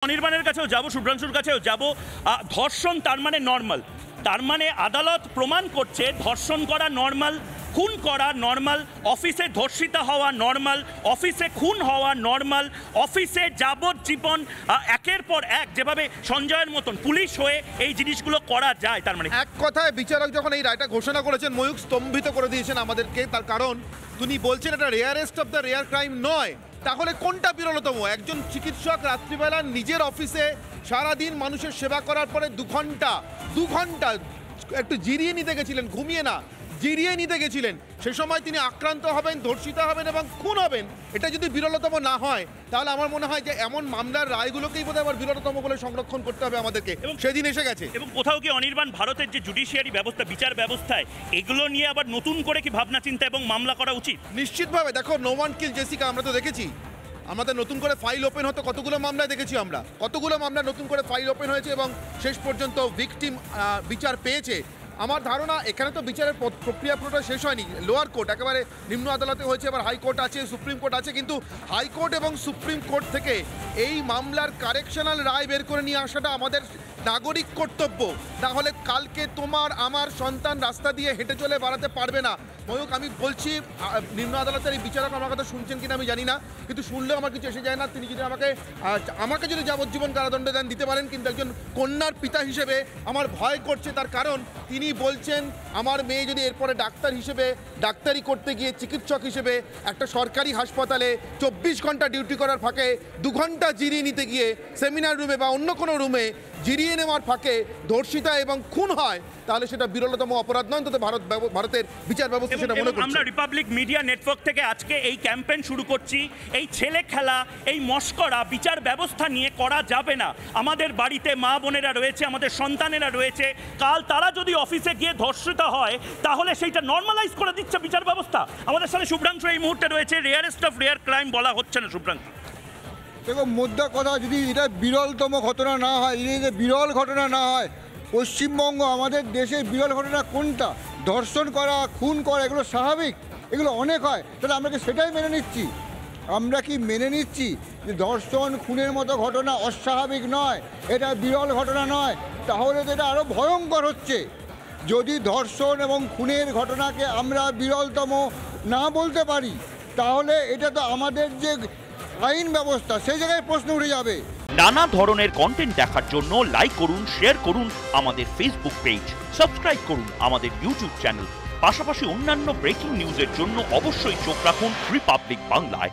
অনির্বাণের কাছেও যাব, শুভ্রাংশুর কাছেও যাব। ধর্ষণ তার মানে নর্মাল, তার মানে আদালত প্রমাণ করছে ধর্ষণ করা নর্মাল, খুন করা নর্মাল, অফিসে ধর্ষিতা হওয়া নর্মাল, অফিসে খুন হওয়া নর্মাল, অফিসে যাবজ্জীবন একের পর এক যেভাবে সঞ্জয়ের মতন পুলিশ হয়ে এই জিনিসগুলো করা যায়। তার মানে এক কথায় বিচারক যখন এই রায়টা ঘোষণা করেছেন, ময়ূক স্তম্ভিত করে দিয়েছেন আমাদেরকে। তার কারণ তিনি বলছেন এটা rarest of the rare crime নয়। তাহলে কোনটা বিরলতম? একজন চিকিৎসক রাত্রিবেলা নিজের অফিসে সারাদিন মানুষের সেবা করার পরে দু ঘন্টা একটু জিরিয়ে নিতে গেছিলেন, ঘুমিয়ে না, জিরিয়ে নিতে গেছিলেন। সে সময় তিনি আক্রান্ত হবেন, ধর্ষিত হবেন এবং খুন হবেন। এটা যদি বিরলতম না হয়, তাহলে আমার মনে হয় যে এমন মামলার রায়গুলোকেই বোধহয় আবার বিরলতম বলে সংরক্ষণ করতে হবে আমাদেরকে, এবং সেদিন এসে গেছে। এবং কোথাও কি অনির্বাণ ভারতের যে জুডিশিয়ারি ব্যবস্থা, বিচার ব্যবস্থায় এগুলো নিয়ে আবার নতুন করে কি ভাবনা চিন্তা এবং মামলা করা উচিত? নিশ্চিতভাবে। দেখো, নো ওয়ান কিল জেসিকা আমরা তো দেখেছি, আমাদের নতুন করে ফাইল ওপেন হতো, কতগুলো মামলায় দেখেছি আমরা, কতগুলো মামলা নতুন করে ফাইল ওপেন হয়েছে এবং শেষ পর্যন্ত ভিকটিম বিচার পেয়েছে। আমার ধারণা এখানে তো বিচারের প্রক্রিয়া পুরোটা শেষ হয়নি। লোয়ার কোর্ট একেবারে নিম্ন আদালতে হয়েছে, এবার হাইকোর্ট আছে, সুপ্রিম কোর্ট আছে, কিন্তু হাইকোর্ট এবং সুপ্রিম কোর্ট থেকে এই মামলার কারেকশনাল রায় বের করে নিয়ে আসাটা আমাদের নাগরিক কর্তব্য। তাহলে কালকে তোমার আমার সন্তান রাস্তা দিয়ে হেঁটে চলে বেড়াতে পারবে না। ময়ূক, আমি বলছি, নিম্ন আদালতের এই বিচারক আমার কথা শুনছেন কিনা আমি জানি না, কিন্তু শুনলেও আমার কিছু এসে যায় না। তিনি যদি আমাকে যদি যাবজ্জীবন কারাদণ্ড দেন দিতে পারেন, কিন্তু একজন কন্যার পিতা হিসেবে আমার ভয় করছে। তার কারণ তিনি বলছেন আমার মেয়ে যদি এরপরে ডাক্তার হিসেবে ডাক্তারি করতে গিয়ে, চিকিৎসক হিসেবে একটা সরকারি হাসপাতালে 24 ঘন্টা ডিউটি করার ফাঁকে 2 ঘন্টা জিরিয়ে নিতে গিয়ে সেমিনার রুমে বা অন্য কোনো রুমে জিরিয়ে নেওয়ার ফাঁকে ধর্ষিতা এবং খুন হয়, তাহলে সেটা বিরলতম অপরাধ নয়। তো ভারতের বিচার ব্যবস্থা সেটা মনে করছে। আমরা রিপাবলিক মিডিয়া নেটওয়ার্ক থেকে আজকে এই ক্যাম্পেইন শুরু করছি। এই ছেলে খেলা, এই মস্করা বিচার ব্যবস্থা নিয়ে করা যাবে না। আমাদের বাড়িতে মা বোনেরা রয়েছে, আমাদের সন্তানেরা রয়েছে, কাল তারা যদি অফিসে গিয়ে ধর্ষিত হয় তাহলে সেইটা নর্মালাইজ করে দিচ্ছে বিচার ব্যবস্থা। আমাদের সাথে শুভ্রাংশু এই মুহূর্তে রয়েছে। রেয়ারেস্ট অফ রেয়ার ক্রাইম বলা হচ্ছে না শুভ্রাংশু? দেখো, মোদ্দা কথা, যদি এটা বিরলতম ঘটনা না হয়, যদি বিরল ঘটনা না হয়, পশ্চিমবঙ্গ আমাদের দেশের বিরল ঘটনা কোনটা? ধর্ষণ করা, খুন করা, এগুলো স্বাভাবিক, এগুলো অনেক হয়। তাহলে আমরা কি সেটাই মেনে নিচ্ছি? আমরা কি মেনে নিচ্ছি যে ধর্ষণ খুনের মতো ঘটনা অস্বাভাবিক নয়, এটা বিরল ঘটনা নয়? তাহলে তো এটা আরও ভয়ঙ্কর হচ্ছে। যদি ধর্ষণ এবং খুনের ঘটনাকে আমরা বিরলতম না বলতে পারি, তাহলে এটা তো আমাদের যে আইন ব্যবস্থা সেই জায়গায় প্রশ্ন উঠে যাবে। নানা ধরনের কন্টেন্ট দেখার জন্য লাইক করুন, শেয়ার করুন আমাদের ফেসবুক পেজ, সাবস্ক্রাইব করুন আমাদের ইউটিউব চ্যানেল। পাশাপাশি অন্যান্য ব্রেকিং নিউজের জন্য অবশ্যই চোখ রাখুন রিপাবলিক বাংলায়।